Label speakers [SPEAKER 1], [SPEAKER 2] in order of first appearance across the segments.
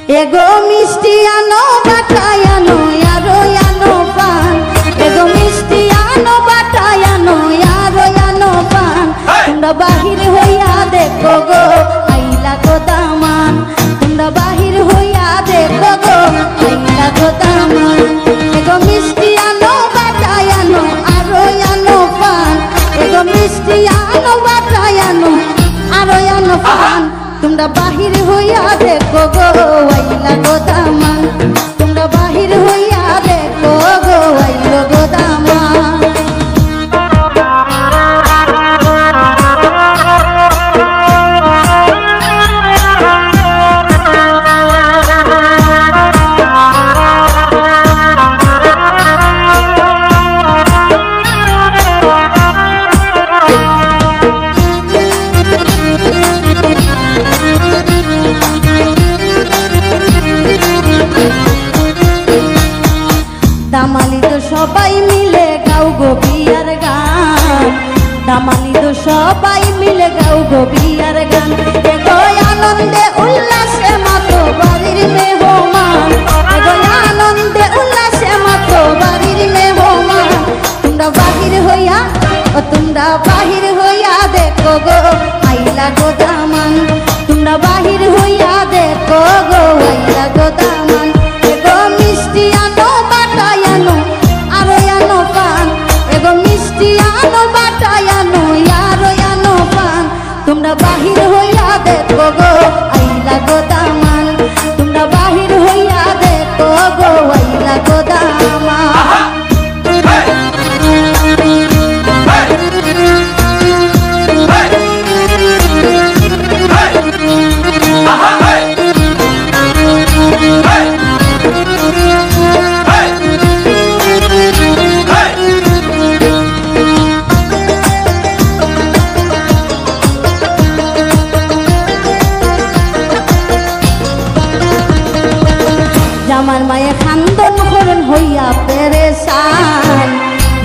[SPEAKER 1] এগো মিষ্টি আনো বাটায় আনো আরো আনো পান এগো মিষ্টি আনো বাটায় আনো আরো আনো পান তোমরা বাহির হইয়া দেখো গো আইলা গো দামান তোমরা বাহির হইয়া দেখো গো আইলা গো দামান এগো মিষ্টি আনো বাটায় আনো আরো আনো পান এগো মিষ্টি আনো বাটায় আনো আরো আনো পান তোমরা বাহির হইয়া দেখো গো আইলা গো দামান তোমরা বাহির হইয়া দেখো গো আইলো গো দামান দামালি তো সবাই মিলে গাও গো বিয়ার গান দামালি তো সবাই মিলে গাও গো বিয়ার গান এগো আনন্দে উল্লাসে মাতো বাড়ির মেহমান এগো আনন্দে উল্লাসে মাতো বাড়ির মেহমান তোমরা বাহির হইয়া তোমরা বাহির হইয়া দেখো গো আইলা গো দামান তোমরা বাহির হইয়া দেখো গো আইলা গো দামান এগো মিষ্টি আনো বাটায় আনো আরো আনো পান এগো মিষ্টি আনো বাটায় আনো আরো আনো পান তোমরা বাহির হইয়া দেখো গো আইলা গো দামান তোমরা বাহির হইয়া দেখো গো আইলা গো দামান জামার মায়ে খান্দন করুন হইয়া পেরেশান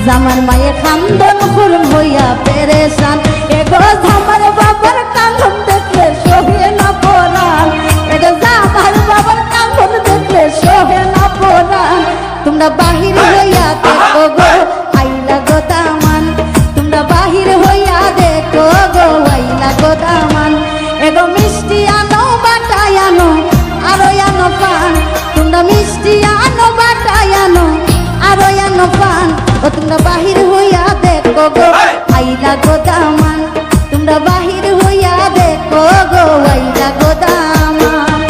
[SPEAKER 1] জামার মায়ে খান্দন করুন হইয়া পেরেশান এগো জামার বাবার কান্দন দেখলে সহে না পরান এগো জামার বাবার কান্দন দেখলে সহে না পরান তোমরা বাহির হইয়া দেখো গো আইলা গো দামান তোমরা বাহির হইয়া দেখো গো আইলা গো দামান এগো মিষ্টি আনো বাটায় আনো আরো আনো পান তোমরা মিষ্টি আনো বাটায় আনো আরো আনো পান ও তোমরা বাহির হইয়া দেখো গো আইলা গো দামান তোমরা বাহির হইয়া দেখো গো আইলা গো দামান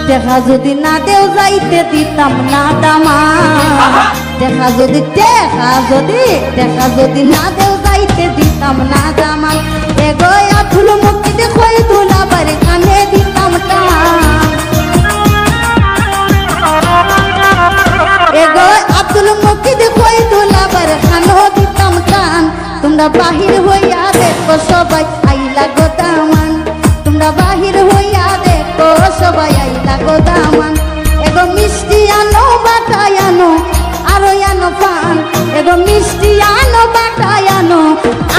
[SPEAKER 1] দেখা যদি না দেও যাইতে দিতাম না দামান দেখা যদি না দেও যাইতে দিতাম না দামান এগো আঠুল মুক্তি দেখোই দুলাবার কানে দিতাম টান এগো আব্দুল মুক্তি দেখোই দুলাবার কানে দিতাম টান তোমরা বাহির হইয়া দেখো সবাই আইলা গো দামান তোমরা বাহির হইয়া দেখো সবাই আইলা গো দামান এগো মিষ্টি আনো বাটায় আনো আরো আনো পান এগো মিষ্টি আনো বাটায় আনো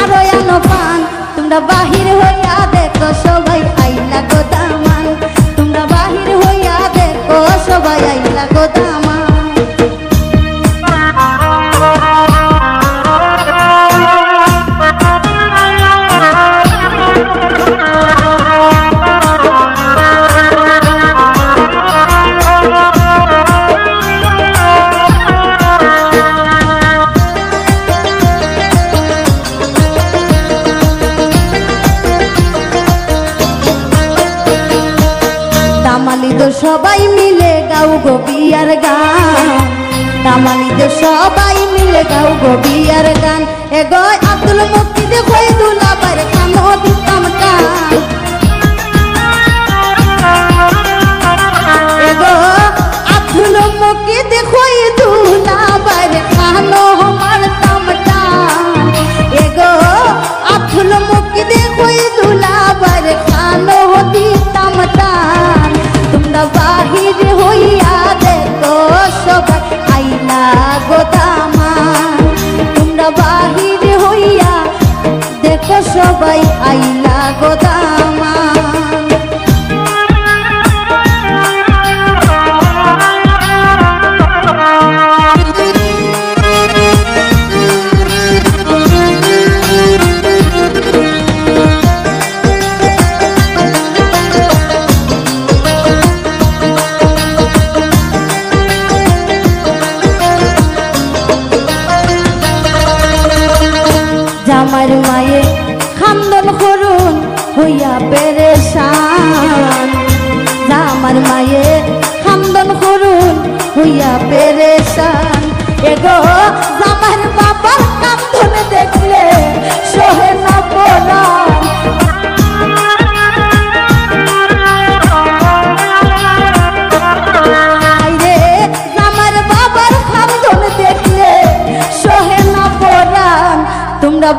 [SPEAKER 1] আরো আনো পান তোমরা বাহির হইয়া দেখো সবাই আইলা গো দামান তোমরা বাহির হইয়া দেখো সবাই আইলা গো দামান দামালি তো সবাই মিলে গাও গো বিয়ার গান দামালি তো সবাই মিলে গাও গো বিয়ার গান এগো আব্দুল মুক্তি দেখোই দুলাবার কানো দিতাম টান এগো আব্দুল মুক্তি দেখোই দুলাবার পেরেশান এগো আমার বাবার কান্দন দেখলে সহে না পরাণ আইরে আমার বাবার কান্দন দেখলে সহে না পরাণ তোমরা